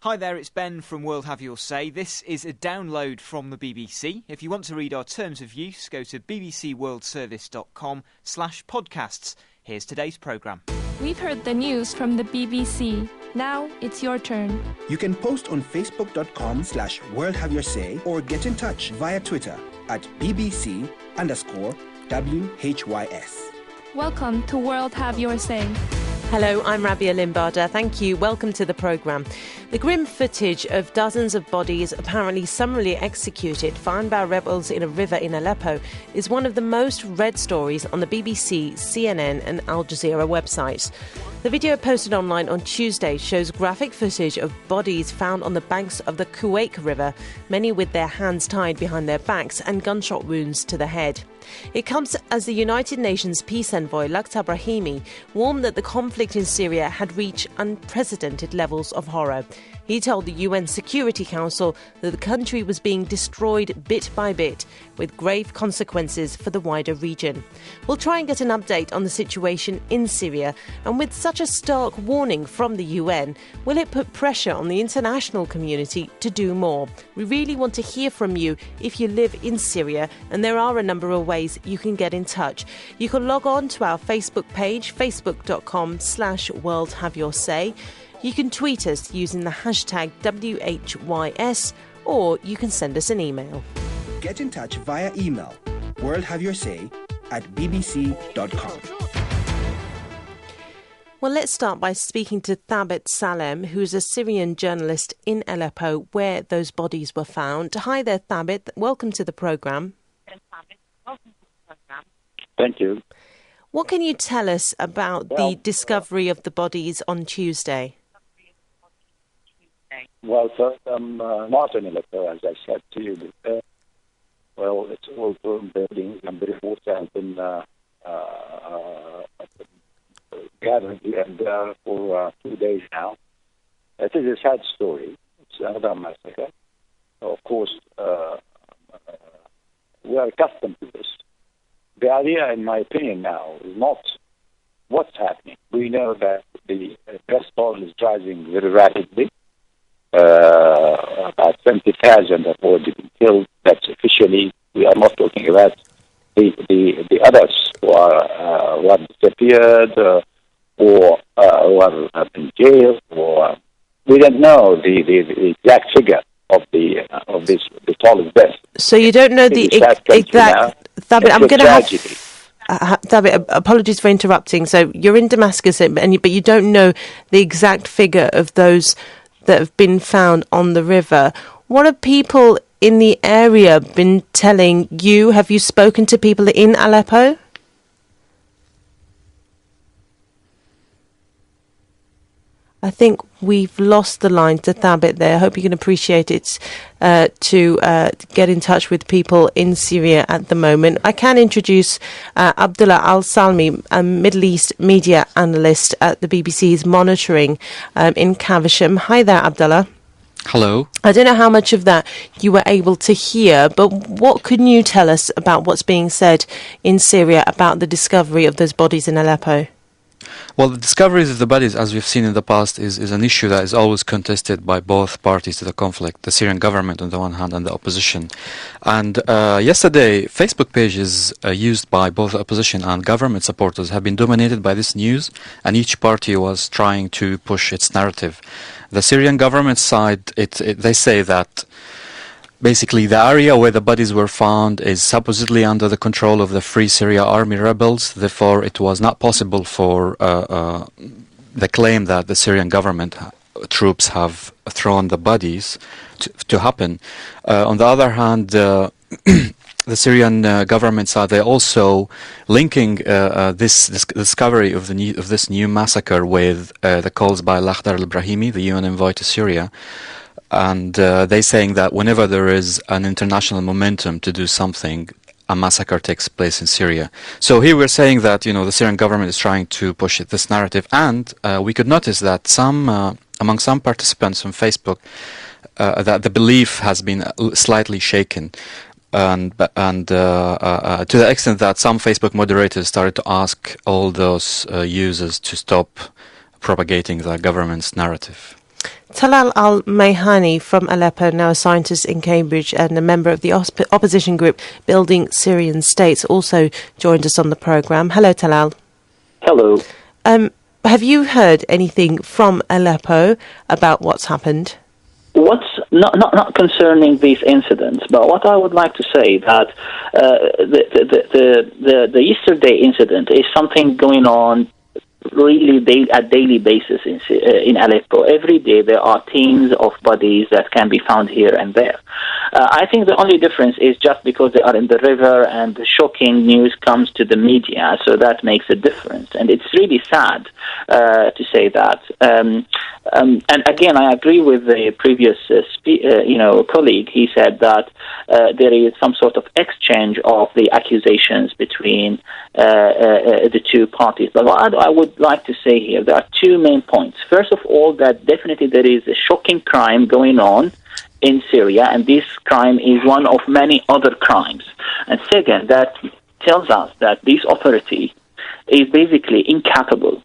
Hi there, it's Ben from World Have Your Say. This is a download from the BBC. If you want to read our terms of use, go to bbcworldservice.com/podcasts. Here's today's programme. We've heard the news from the BBC. Now it's your turn. You can post on facebook.com/worldhaveyoursay or get in touch via Twitter at BBC_WHYS. Welcome to World Have Your Say. Hello, I'm Rabia Limbarda. Thank you. Welcome to the programme. The grim footage of dozens of bodies apparently summarily executed, found by rebels in a river in Aleppo, is one of the most read stories on the BBC, CNN and Al Jazeera websites. The video posted online on Tuesday shows graphic footage of bodies found on the banks of the Kuwait River, many with their hands tied behind their backs and gunshot wounds to the head. It comes as the United Nations peace envoy Lakhdar Brahimi warned that the conflict in Syria had reached unprecedented levels of horror. He told the UN Security Council that the country was being destroyed bit by bit, with grave consequences for the wider region. We'll try and get an update on the situation in Syria, and with such a stark warning from the UN, will it put pressure on the international community to do more? We really want to hear from you if you live in Syria, and there are a number of ways you can get in touch. You can log on to our Facebook page, facebook.com/worldhaveyoursay. You can tweet us using the hashtag WHYS, or you can send us an email. Get in touch via email worldhaveyoursay@bbc.com. Well, let's start by speaking to Thabit Salem, who's a Syrian journalist in Aleppo, where those bodies were found. Hi there, Thabit. Welcome to the programme. Thank you. What can you tell us about the discovery of the bodies on Tuesday? Well, first, I'm not in Aleppo, as I said to you before. Well, it's all firm buildings and reports have been gathered here and there for 2 days now. It is a sad story. It's another massacre. Of course, we are accustomed to this. The idea, in my opinion now, is not what's happening. We know that the death toll is rising very rapidly. About 20,000 have already been killed. That's officially. We are not talking about the others who have disappeared or who have been jailed. Or we don't know the exact figure of the toll of death. So you don't know the exact. Thabit, I'm going to have. Thabit, apologies for interrupting. So you're in Damascus, but you don't know the exact figure of those that have been found on the river. What have people in the area been telling you? Have you spoken to people in Aleppo? I think we've lost the line to Thabit there. I hope you can appreciate it to get in touch with people in Syria at the moment. I can introduce Abdullah Al-Salmi, a Middle East media analyst at the BBC's Monitoring in Caversham. Hi there, Abdullah. Hello. I don't know how much of that you were able to hear, but what can you tell us about what's being said in Syria about the discovery of those bodies in Aleppo? Well, the discoveries of the bodies, as we've seen in the past, is an issue that is always contested by both parties to the conflict, the Syrian government on the one hand and the opposition. And yesterday, Facebook pages used by both the opposition and government supporters have been dominated by this news, and each party was trying to push its narrative. The Syrian government side, they say that basically the area where the bodies were found is supposedly under the control of the Free Syria Army rebels. Therefore, it was not possible for the claim that the Syrian government troops have thrown the bodies to happen. On the other hand, the Syrian government side, they're also linking this discovery of this new massacre with the calls by Lakhdar Al-Brahimi, the UN envoy to Syria. And they're saying that whenever there is an international momentum to do something, a massacre takes place in Syria. So here we're saying that, the Syrian government is trying to push this narrative. And we could notice that among some participants on Facebook, that the belief has been slightly shaken. And to the extent that some Facebook moderators started to ask all those users to stop propagating the government's narrative. Talal Al-Mayhani from Aleppo, now a scientist in Cambridge and a member of the opposition group Building Syrian States, also joined us on the programme. Hello, Talal. Hello. Have you heard anything from Aleppo about what's happened? What's not concerning these incidents, but what I would like to say that the yesterday incident is something going on really at daily basis in Aleppo. Every day there are teams of bodies that can be found here and there. I think the only difference is just because they are in the river and the shocking news comes to the media, so that makes a difference. And it's really sad to say that. And again, I agree with the previous colleague. He said that there is some sort of exchange of the accusations between the two parties. But what I would like to say here, there are two main points. First of all, that definitely there is a shocking crime going on in Syria, and this crime is one of many other crimes. And second, that tells us that this authority is basically incapable.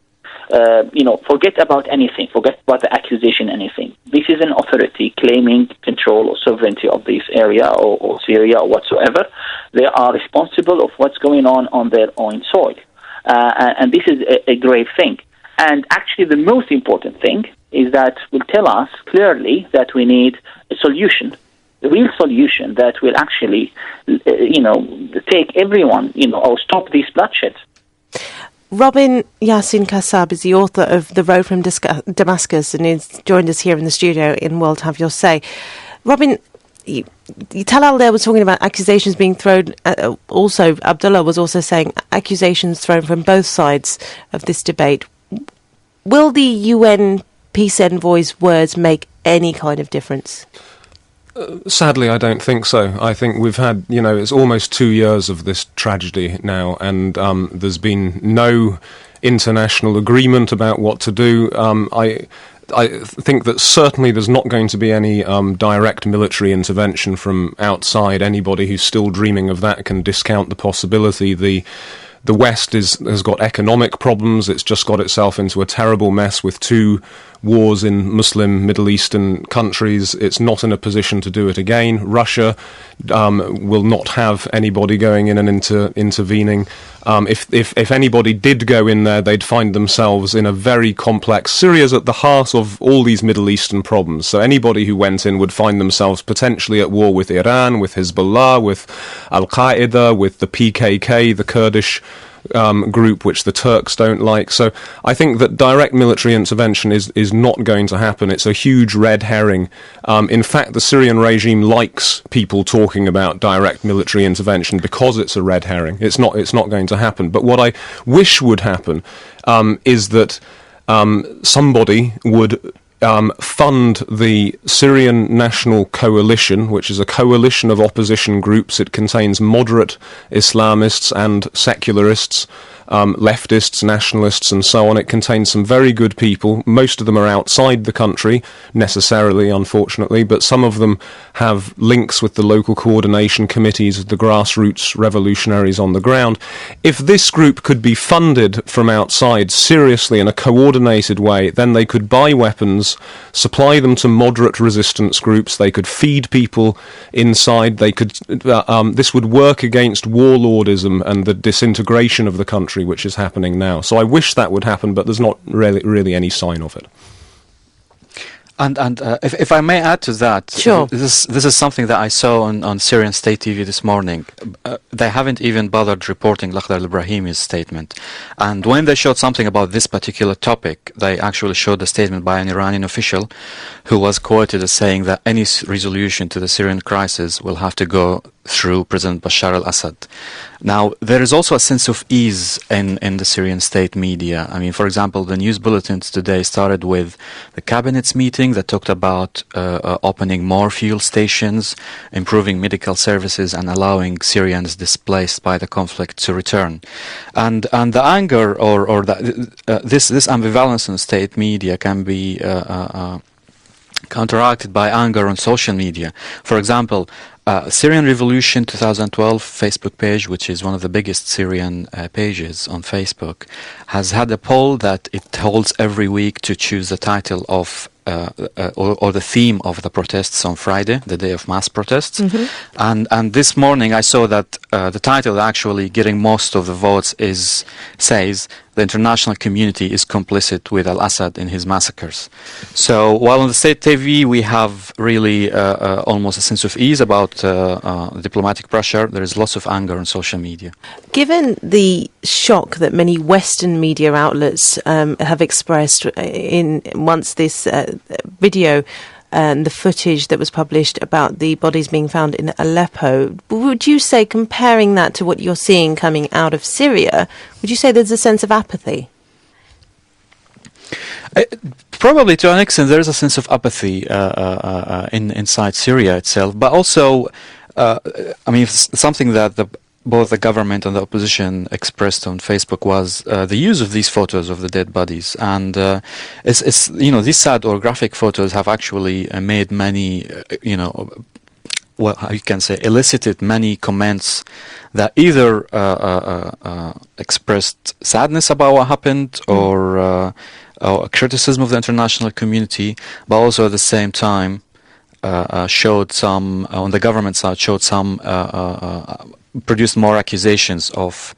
Forget about anything, forget about the accusation, anything. This is an authority claiming control or sovereignty of this area or Syria or whatsoever. They are responsible of what's going on their own soil. And this is a grave thing. And actually the most important thing is that will tell us clearly that we need a solution, a real solution that will actually, take everyone, or stop this bloodshed. Robin Yassin Kassab is the author of The Road from Damascus and is joined us here in the studio in World Have Your Say. Robin, Talal there was talking about accusations being thrown. Also, Abdullah was also saying accusations thrown from both sides of this debate. Will the UN peace envoy's words make any kind of difference? Sadly, I don't think so. I think we've had, it's almost 2 years of this tragedy now, and there's been no international agreement about what to do. I think that certainly there's not going to be any direct military intervention from outside. Anybody who's still dreaming of that can discount the possibility. The West has got economic problems. It's just got itself into a terrible mess with 2 wars in Muslim Middle Eastern countries. It's not in a position to do it again. Russia will not have anybody going in and intervening. If anybody did go in there, they'd find themselves in a very complex... Syria's at the heart of all these Middle Eastern problems. So anybody who went in would find themselves potentially at war with Iran, with Hezbollah, with Al-Qaeda, with the PKK, the Kurdish group, which the Turks don't like. So I think that direct military intervention is not going to happen. It's a huge red herring. In fact, the Syrian regime likes people talking about direct military intervention because it's a red herring. It's not going to happen. But what I wish would happen is that somebody would fund the Syrian National Coalition, which is a coalition of opposition groups. It contains moderate Islamists and secularists, leftists, nationalists, and so on. It contains some very good people. Most of them are outside the country, necessarily, unfortunately, but some of them have links with the local coordination committees of the grassroots revolutionaries on the ground. If this group could be funded from outside seriously in a coordinated way, then they could buy weapons, supply them to moderate resistance groups, they could feed people inside, they could this would work against warlordism and the disintegration of the country, which is happening now. So I wish that would happen, but there's not really any sign of it. And if I may add to that, sure. This is something that I saw on Syrian State TV this morning. They haven't even bothered reporting Lakhdar al-Ibrahimi's statement. And when they showed something about this particular topic, they actually showed a statement by an Iranian official who was quoted as saying that any resolution to the Syrian crisis will have to go through President Bashar al-Assad. Now, there is also a sense of ease in the Syrian state media. I mean, for example, the news bulletins today started with the cabinet's meeting that talked about opening more fuel stations, improving medical services, and allowing Syrians displaced by the conflict to return. And the anger or this ambivalence in state media can be counteracted by anger on social media. For example, Syrian Revolution 2012 Facebook page, which is one of the biggest Syrian pages on Facebook, has had a poll that it holds every week to choose the title of or the theme of the protests on Friday, the day of mass protests. And this morning I saw that the title actually getting most of the votes says the international community is complicit with al-Assad in his massacres. So while on the state TV we have really almost a sense of ease about diplomatic pressure, there is lots of anger on social media. Given the shock that many Western media outlets have expressed once this video and the footage that was published about the bodies being found in Aleppo, would you say, comparing that to what you're seeing coming out of Syria, would you say there's a sense of apathy? Probably to an extent there is a sense of apathy inside Syria itself, but also, something that both the government and the opposition expressed on Facebook was the use of these photos of the dead bodies, and these sad or graphic photos have actually made many, you can say, elicited many comments that either expressed sadness about what happened or criticism of the international community, but also at the same time showed some, on the government side, produced more accusations of,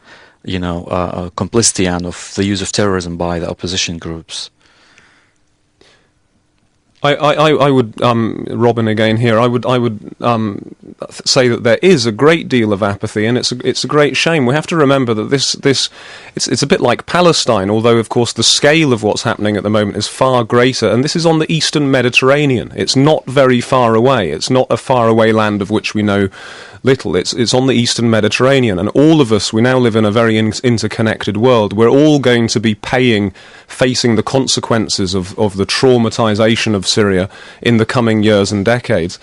complicity and of the use of terrorism by the opposition groups. I would, Robin again here, I would say that there is a great deal of apathy, and it's a great shame. We have to remember that it's a bit like Palestine, although of course the scale of what's happening at the moment is far greater, and this is on the Eastern Mediterranean. It's not very far away. It's not a faraway land of which we know little. It's on the Eastern Mediterranean, and all of us, we now live in a very interconnected world. We're all going to be facing the consequences of the traumatization of Syria in the coming years and decades.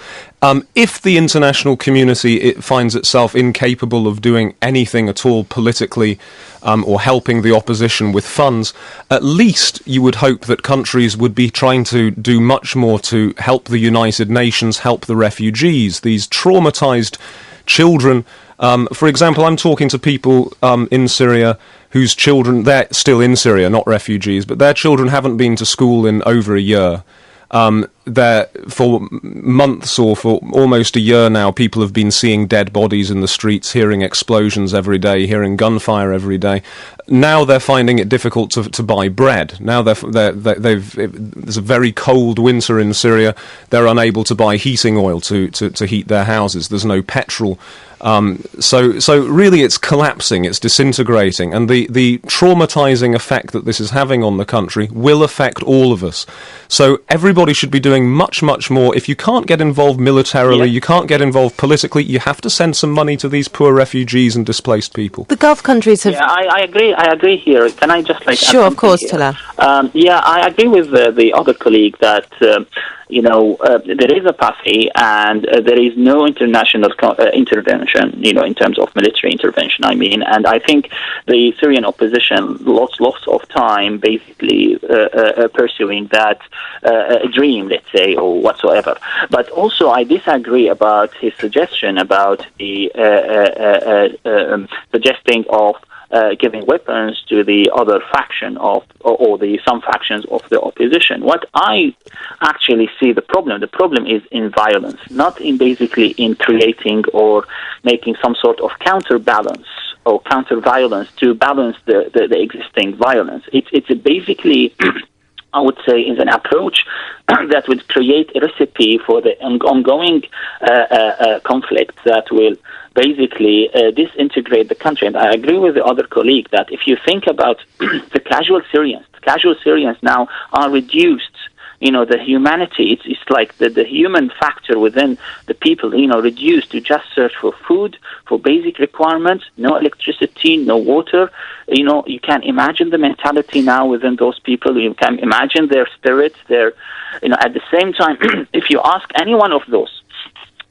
If the international community finds itself incapable of doing anything at all politically or helping the opposition with funds, at least you would hope that countries would be trying to do much more to help the United Nations, help the refugees, these traumatized children. For example, I'm talking to people in Syria whose children, they're still in Syria, not refugees, but their children haven't been to school in over a year. For months or for almost a year now, people have been seeing dead bodies in the streets, hearing explosions every day, hearing gunfire every day. Now they're finding it difficult to buy bread. Now there's a very cold winter in Syria. They're unable to buy heating oil to heat their houses. There's no petrol. So really it's collapsing, it's disintegrating, and the traumatizing effect that this is having on the country will affect all of us. So everybody should be doing much, much more. If you can't get involved militarily, you can't get involved politically, you have to send some money to these poor refugees and displaced people. The Gulf countries have... Yeah, I agree here. Can I just Sure, of course, Talal. I agree with the other colleague that there is apathy and there is no international intervention, in terms of military intervention, and I think the Syrian opposition lost lots of time basically pursuing that dream, let's say, or whatsoever. But also I disagree about his suggestion about the suggesting of giving weapons to the other faction or some factions of the opposition. What I actually see the problem is in violence, not in basically in creating or making some sort of counterbalance or counter-violence to balance the existing violence. It's basically I would say is an approach that would create a recipe for the ongoing conflict that will basically disintegrate the country. And I agree with the other colleague that if you think about the casual Syrians now are reduced. The humanity, it's like the human factor within the people, reduced to just search for food, for basic requirements, no electricity, no water. You can imagine the mentality now within those people. You can imagine their spirits, at the same time, if you ask any one of those,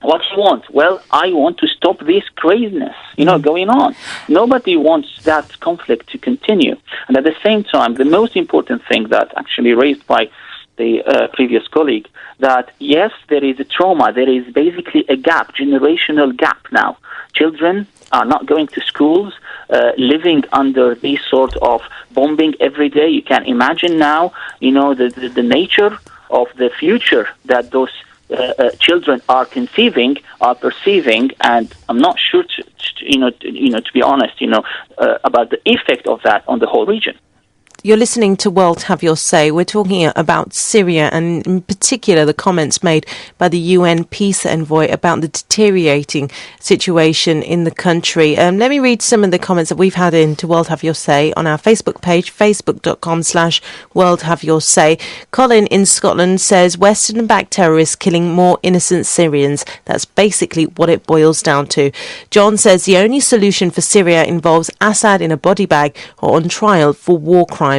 what do you want? Well, I want to stop this craziness, going on. Nobody wants that conflict to continue. And at the same time, the most important thing that actually raised by the previous colleague, that yes, there is a trauma. There is basically a gap, generational gap now. Children are not going to schools, living under these sort of bombing every day. You can imagine now, the nature of the future that those children are conceiving, are perceiving, and I'm not sure, to be honest, about the effect of that on the whole region. You're listening to World Have Your Say. We're talking about Syria and in particular the comments made by the UN peace envoy about the deteriorating situation in the country. Let me read some of the comments that we've had in to World Have Your Say on our Facebook page, facebook.com/World Have Your Say. Colin in Scotland says Western-backed terrorists killing more innocent Syrians. That's basically what it boils down to. John says the only solution for Syria involves Assad in a body bag or on trial for war crimes.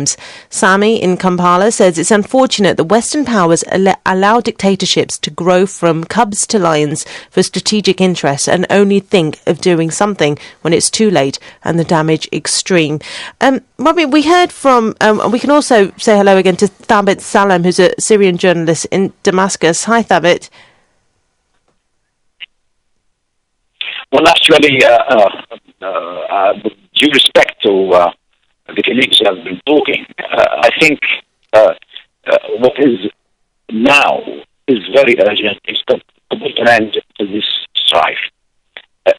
Sami in Kampala says it's unfortunate that Western powers allow dictatorships to grow from cubs to lions for strategic interests and only think of doing something when it's too late and the damage extreme. Robbie, we heard from, we can also say hello again to Thabit Salem, who's a Syrian journalist in Damascus. Hi, Thabit. Well, actually, with due respect to the colleagues who have been talking, I think what is now is very urgent is to put an end to this strife.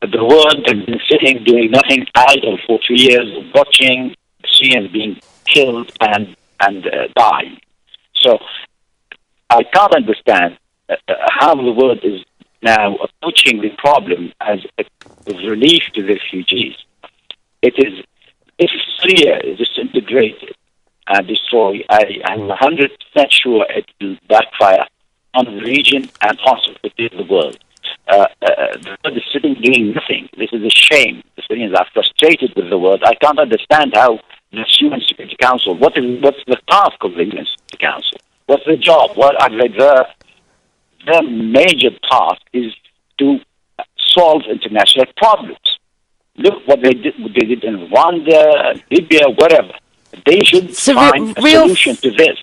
The world has been sitting doing nothing idle for 2 years, watching Syrians being killed and dying. So I can't understand how the world is now approaching the problem as a relief to the refugees. If Syria is disintegrated and destroyed, I'm 100% sure it will backfire on the region and also within the world. The world is sitting doing nothing. This is a shame. The Syrians are frustrated with the world. I can't understand how the UN Security Council, what's the task of the UN Security Council? What's the job? Their major task is to solve international problems. Look what they did in Rwanda, Libya, whatever. They should find a solution to this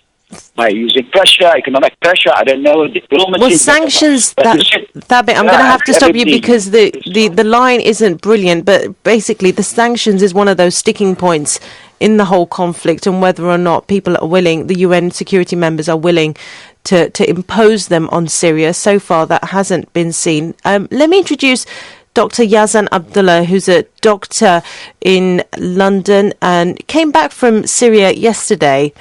by using pressure, economic pressure, I don't know, diplomacy. Well, sanctions, Thabit, I'm going to have to stop you because the line isn't brilliant, but basically the sanctions is one of those sticking points in the whole conflict, and whether or not people are willing, the UN security members are willing to impose them on Syria. So far, that hasn't been seen. Let me introduce Dr. Yazan Abdullah, who's a doctor in London and came back from Syria yesterday.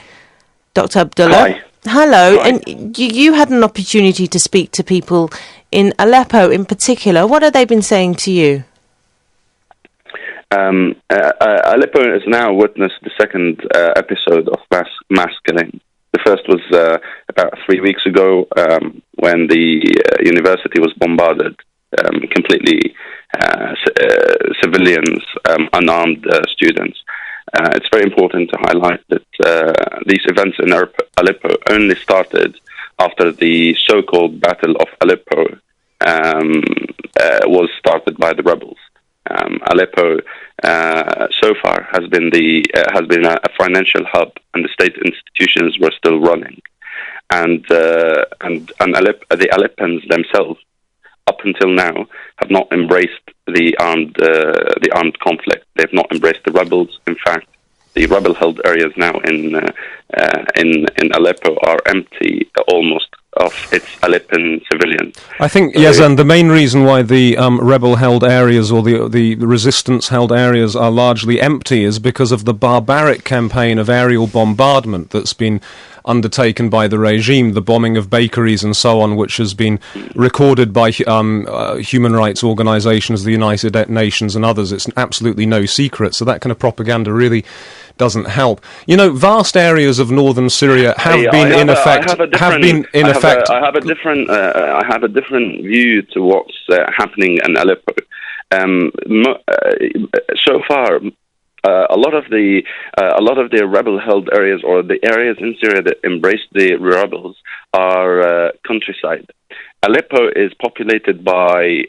Dr. Abdullah. Hi. Hello. Hi. And you had an opportunity to speak to people in Aleppo in particular. What have they been saying to you? Aleppo has now witnessed the second episode of mass killing. The first was about 3 weeks ago when the university was bombarded. Completely civilians, unarmed students. It's very important to highlight that these events in Aleppo only started after the so-called Battle of Aleppo was started by the rebels. Aleppo so far has been a financial hub, and the state institutions were still running, and the Aleppans themselves, up until now, have not embraced the armed conflict. They have not embraced the rebels. In fact, the rebel-held areas now in Aleppo are empty almost of its Aleppan civilians. I think, Yazan, the main reason why the rebel-held areas or the resistance-held areas are largely empty is because of the barbaric campaign of aerial bombardment that's been undertaken by the regime, the bombing of bakeries and so on, which has been recorded by human rights organisations, the United Nations and others. It's absolutely no secret, so that kind of propaganda really doesn't help. You know, vast areas of northern Syria have been in effect. I have a different view to what's happening in Aleppo. So far, a lot of the rebel-held areas, or the areas in Syria that embrace the rebels, are countryside. Aleppo is populated by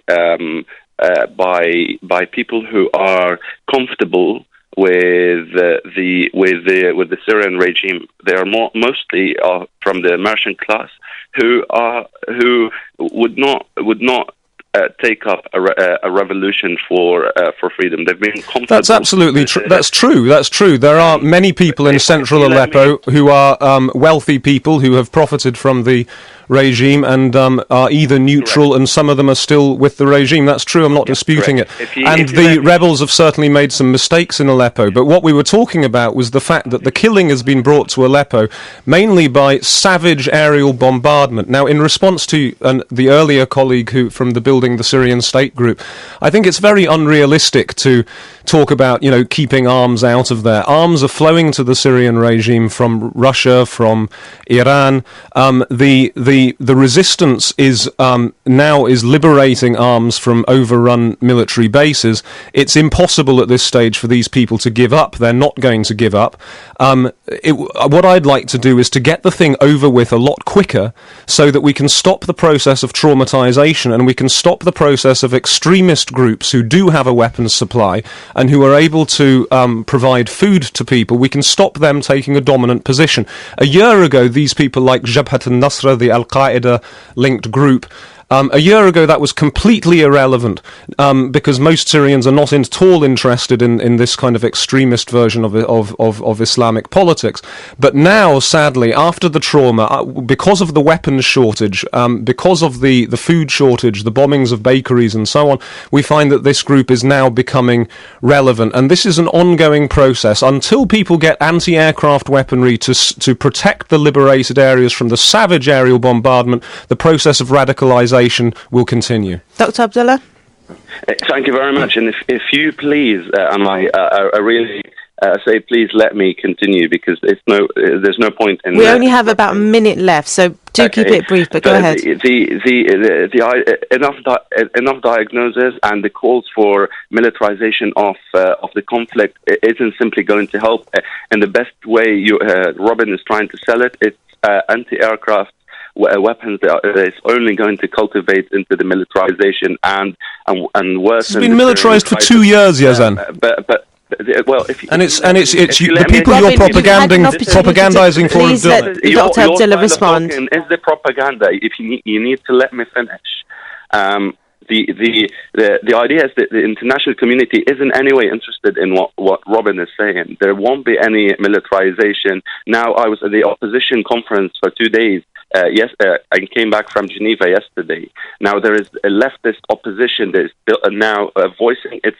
people who are comfortable the Syrian regime. They are mostly from the merchant class who would not take up a revolution for freedom. They've been comfortable. That's absolutely true. That's true. That's true. There are many people in central Aleppo who are wealthy people who have profited from the regime and are either neutral, and some of them are still with the regime. That's true. I'm not disputing it. And the rebels have certainly made some mistakes in Aleppo. But what we were talking about was the fact that the killing has been brought to Aleppo mainly by savage aerial bombardment. Now, in response to the earlier colleague from the Building the Syrian State group, I think it's very unrealistic to talk about, keeping arms out of there. Arms are flowing to the Syrian regime from Russia, from Iran. The resistance is now liberating arms from overrun military bases. It's impossible at this stage for these people to give up. They're not going to give up. What I'd like to do is to get the thing over with a lot quicker so that we can stop the process of traumatization and we can stop the process of extremist groups who do have a weapons supply and who are able to provide food to people. We can stop them taking a dominant position. A year ago, these people like Jabhat al-Nusra, the Al-Qaeda-linked group, a year ago that was completely irrelevant because most Syrians are not at all interested in this kind of extremist version of Islamic politics. But now, sadly, after the trauma, because of the weapons shortage, because of the food shortage, the bombings of bakeries and so on, we find that this group is now becoming relevant. And this is an ongoing process. Until people get anti-aircraft weaponry to protect the liberated areas from the savage aerial bombardment, the process of radicalization will continue. Dr. Abdullah? Thank you very much. And if you please, and I really say please let me continue because there's no point in. We only have about a minute left, so do keep it brief. But go ahead. Enough diagnosis and the calls for militarization of the conflict isn't simply going to help. And the best way Robin is trying to sell it, it's anti-aircraft weapons that it's only going to cultivate into the militarization and worsen. It's been militarized for 2 years, Yazan. Well, it's the people you're propagandizing for. Please let Dr. Abdullah respond. Is the propaganda? If you need to let me finish. The idea is that the international community isn't anyway interested in what Robin is saying. There won't be any militarization. Now, I was at the opposition conference for 2 days. I came back from Geneva yesterday. Now there is a leftist opposition that is now voicing its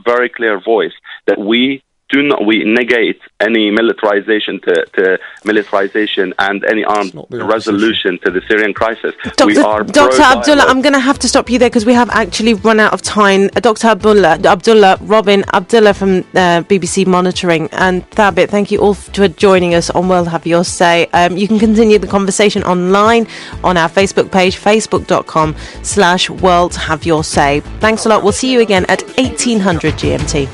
very clear voice that we negate any militarization to militarization and any armed resolution to the Syrian crisis. Dr. Abdullah, I'm going to have to stop you there because we have actually run out of time. Dr. Abdullah, Robin, Abdullah from BBC Monitoring, and Thabit, thank you all for joining us on World Have Your Say. You can continue the conversation online on our Facebook page, facebook.com/World Have Your Say. Thanks a lot. We'll see you again at 1800 GMT.